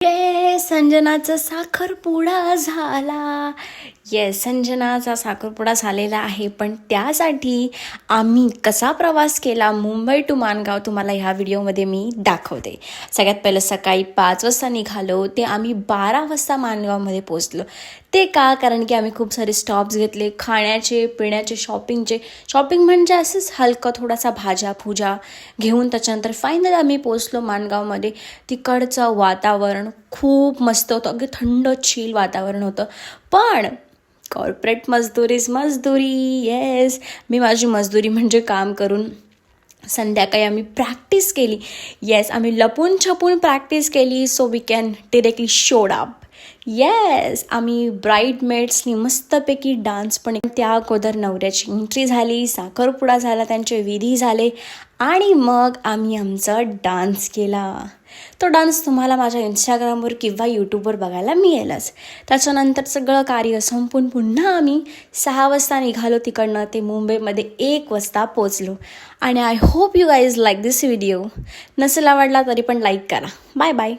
संजनाचा साखरपुडा झाला. संजनाचा साखरपुडा झालेला आहे. पण त्यासाठी आम्ही कसा प्रवास केला मुंबई टू माणगाव तुम्हाला ह्या व्हिडिओमध्ये मी दाखवते. सगळ्यात पहिलं सकाळी 5 वाजता निघालो ते आम्ही 12 वाजता माणगावमध्ये पोचलो. ते का? कारण की आम्ही खूप सारे स्टॉप्स घेतले, खाण्याचे पिण्याचे शॉपिंग म्हणजे असंच हलकं थोडासा भाज्या पूजा घेऊन त्याच्यानंतर फायनली आम्ही पोचलो माणगावमध्ये. तिकडचं वातावरण खूप मस्त होतं, अगदी थंड चिल वातावरण होतं. पण कॉर्पोरेट मजदुरी. मी माझी मजदुरी म्हणजे काम करून संध्याकाळी आम्ही प्रॅक्टिस केली. आम्ही लपून छपून प्रॅक्टिस केली so we can directly showed up. आम्ही ब्राईडमेड्सनी मस्तपैकी डान्स पण, त्या अगोदर नवऱ्याची एंट्री झाली, साखरपुडा झाला, त्यांचे विधी झाले आणि मग आम्ही आमचा डान्स केला. तो डान्स तुम्हाला माझ्या इंस्टाग्रामवर किंवा यूट्यूबवर बघायला मिळेलच. त्याच्यानंतर सगळं कार्य संपून पुन्हा आम्ही 6 वाजता निघालो तिकडनं. ते मुंबईमध्ये 1 वाजता पोचलो. आणि I hope you guys like this video. नसेल आवडला तरी पण लाईक करा. Bye bye.